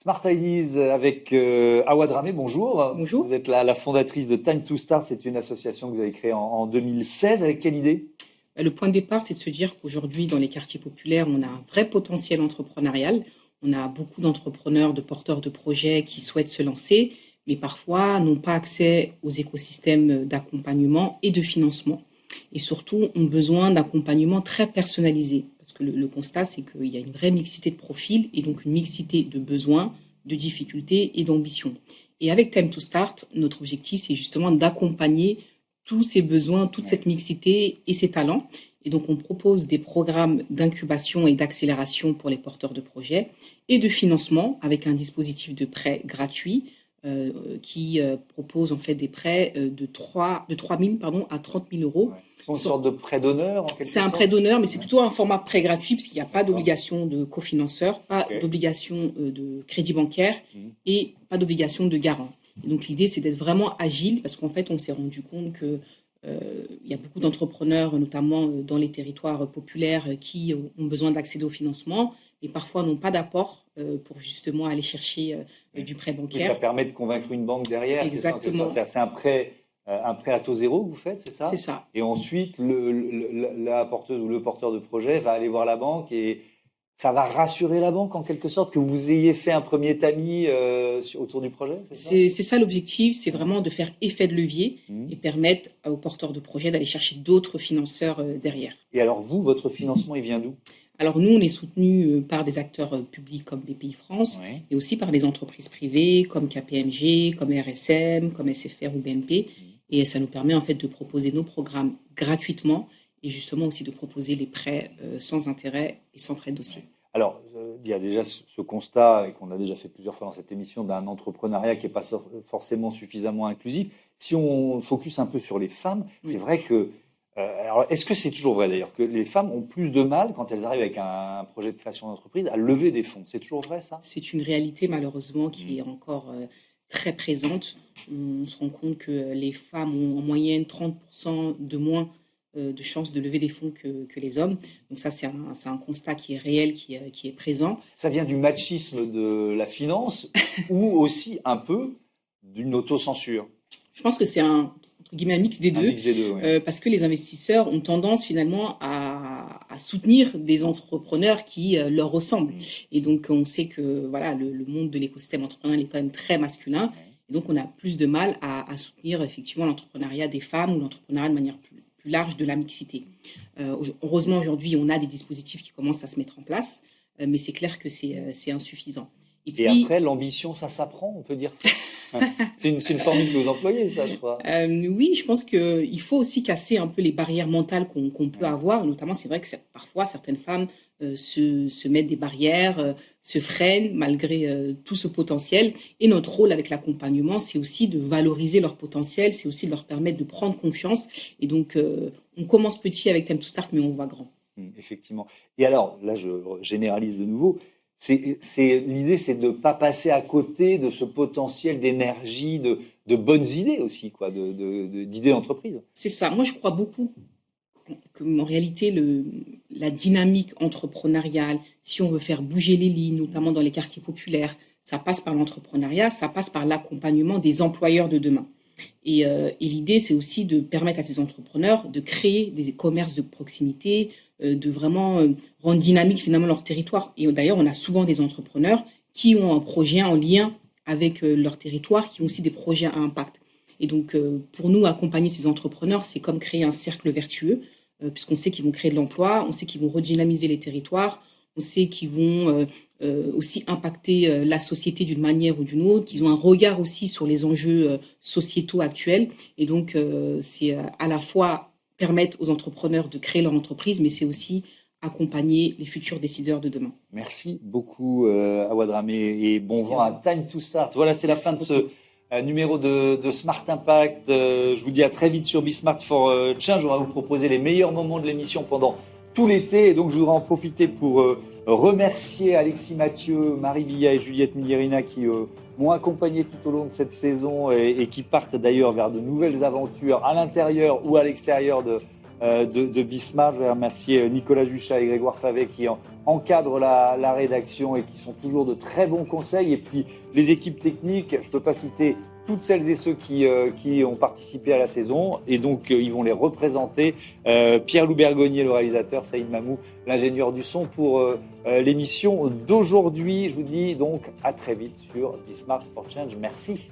Smart Ideas avec Awa Dramé, bonjour. Bonjour. Vous êtes la fondatrice de Time to Start, c'est une association que vous avez créée en 2016. Avec quelle idée? Le point de départ, c'est de se dire qu'aujourd'hui, dans les quartiers populaires, on a un vrai potentiel entrepreneurial. On a beaucoup d'entrepreneurs, de porteurs de projets qui souhaitent se lancer, mais parfois n'ont pas accès aux écosystèmes d'accompagnement et de financement. Et surtout, ont besoin d'accompagnement très personnalisé. Parce que le constat, c'est qu'il y a une vraie mixité de profils et donc une mixité de besoins, de difficultés et d'ambitions. Et avec Time to Start, notre objectif, c'est justement d'accompagner tous ces besoins, toute Ouais. cette mixité et ces talents. Et donc, on propose des programmes d'incubation et d'accélération pour les porteurs de projets et de financement avec un dispositif de prêt gratuit qui propose en fait des prêts de 3 000 à 30 000 euros. Ouais. C'est une sorte de prêt d'honneur en quelque C'est un sorte. prêt d'honneur, mais c'est Ouais. plutôt un format prêt gratuit parce qu'il n'y a pas D'accord. d'obligation de cofinanceur, pas Ok. d'obligation de crédit bancaire Mhm. et pas d'obligation de garant. Et donc l'idée, c'est d'être vraiment agile parce qu'en fait, on s'est rendu compte que il y a beaucoup d'entrepreneurs, notamment dans les territoires populaires, qui ont besoin d'accéder au financement, mais parfois n'ont pas d'apport pour justement aller chercher Oui. du prêt Oui, ça bancaire. permet de convaincre une banque derrière, c'est ça en quelque sorte. Exactement, C'est un prêt à taux zéro que vous faites, c'est c'est ça? ça. Et ensuite, la porteuse ou le porteur de projet va aller voir la banque et ça va rassurer la banque en quelque sorte que vous ayez fait un premier tamis autour du projet, c'est ça? C'est ça l'objectif, c'est Ouais. vraiment de faire effet de levier et Mhm. permettre aux porteurs de projets d'aller chercher d'autres financeurs derrière. Et alors vous, votre financement, il vient d'où? Alors nous, on est soutenu par des acteurs publics comme BPI-France Oui. et aussi par des entreprises privées comme KPMG, comme RSM, comme SFR ou BNP. Mhm. Et ça nous permet en fait de proposer nos programmes gratuitement et justement aussi de proposer les prêts sans intérêt et sans frais de dossier. Ouais. Alors, il y a déjà ce constat, et qu'on a déjà fait plusieurs fois dans cette émission, d'un entrepreneuriat qui n'est pas forcément suffisamment inclusif. Si on focus un peu sur les femmes, c'est Oui. vrai que, alors est-ce que c'est toujours vrai d'ailleurs, que les femmes ont plus de mal, quand elles arrivent avec un projet de création d'entreprise, à lever des fonds? C'est toujours vrai ça? C'est une réalité malheureusement qui est Mhm. encore très présente. On se rend compte que les femmes ont en moyenne 30% de moins de chances de lever des fonds que les hommes. Donc ça, c'est un constat qui est réel, qui est présent. Ça vient du machisme de la finance ou aussi un peu d'une autocensure? Je pense que c'est entre guillemets, un mix des Un deux, mix des deux, oui. parce que les investisseurs ont tendance finalement à soutenir des entrepreneurs qui leur ressemblent. Mhm. Et donc, on sait que voilà, le monde de l'écosystème entrepreneurial est quand même très masculin. Ouais. Et donc, on a plus de mal à soutenir effectivement l'entrepreneuriat des femmes ou l'entrepreneuriat de manière plus large de la mixité. Heureusement, aujourd'hui, on a des dispositifs qui commencent à se mettre en place, mais c'est clair que c'est insuffisant. Et Et puis, après, l'ambition, ça s'apprend, on peut dire ça? C'est une formule que vous employez, ça, je crois. Oui, je pense qu'il faut aussi casser un peu les barrières mentales qu'on peut Ouais. avoir. Notamment, c'est vrai que parfois, certaines femmes se mettent des barrières, se freinent malgré tout ce potentiel. Et notre rôle avec l'accompagnement, c'est aussi de valoriser leur potentiel, c'est aussi de leur permettre de prendre confiance. Et donc, on commence petit avec Time to Start, mais on va grand. Effectivement. Et alors, là, je généralise de nouveau. L'idée, c'est de ne pas passer à côté de ce potentiel d'énergie, de bonnes idées aussi, quoi, d'idées d'entreprise. C'est ça. Moi, je crois beaucoup que, en réalité, la dynamique entrepreneuriale, si on veut faire bouger les lignes, notamment dans les quartiers populaires, ça passe par l'entrepreneuriat, ça passe par l'accompagnement des employeurs de demain. Et l'idée, c'est aussi de permettre à ces entrepreneurs de créer des commerces de proximité, de vraiment rendre dynamique finalement leur territoire. Et d'ailleurs, on a souvent des entrepreneurs qui ont un projet en lien avec leur territoire, qui ont aussi des projets à impact. Et donc, pour nous, accompagner ces entrepreneurs, c'est comme créer un cercle vertueux, puisqu'on sait qu'ils vont créer de l'emploi, on sait qu'ils vont redynamiser les territoires, on sait qu'ils vont aussi impacter la société d'une manière ou d'une autre, qu'ils ont un regard aussi sur les enjeux sociétaux actuels. Et donc, c'est à la fois permettre aux entrepreneurs de créer leur entreprise, mais c'est aussi accompagner les futurs décideurs de demain. Merci beaucoup, Awa Dramé, et bon Merci vent à à vous. Time to Start. Voilà, c'est la fin de Merci ce beaucoup. numéro de Smart Impact. Je vous dis à très vite sur Be Smart for Change. On va vous proposer les meilleurs moments de l'émission pendant tout l'été. Et donc, je voudrais en profiter pour remercier Alexis Mathieu, Marie Villa et Juliette Miglierina qui m'ont accompagné tout au long de cette saison et qui partent d'ailleurs vers de nouvelles aventures à l'intérieur ou à l'extérieur de Bismart. Je vais remercier Nicolas Juchat et Grégoire Favet qui encadrent la rédaction et qui sont toujours de très bons conseils. Et puis les équipes techniques, je ne peux pas citer toutes celles et ceux qui ont participé à la saison, et donc ils vont les représenter. Pierre-Loup Bergonier, le réalisateur, Saïd Mamou, l'ingénieur du son, pour l'émission d'aujourd'hui. Je vous dis donc à très vite sur Bismart for Change. Merci.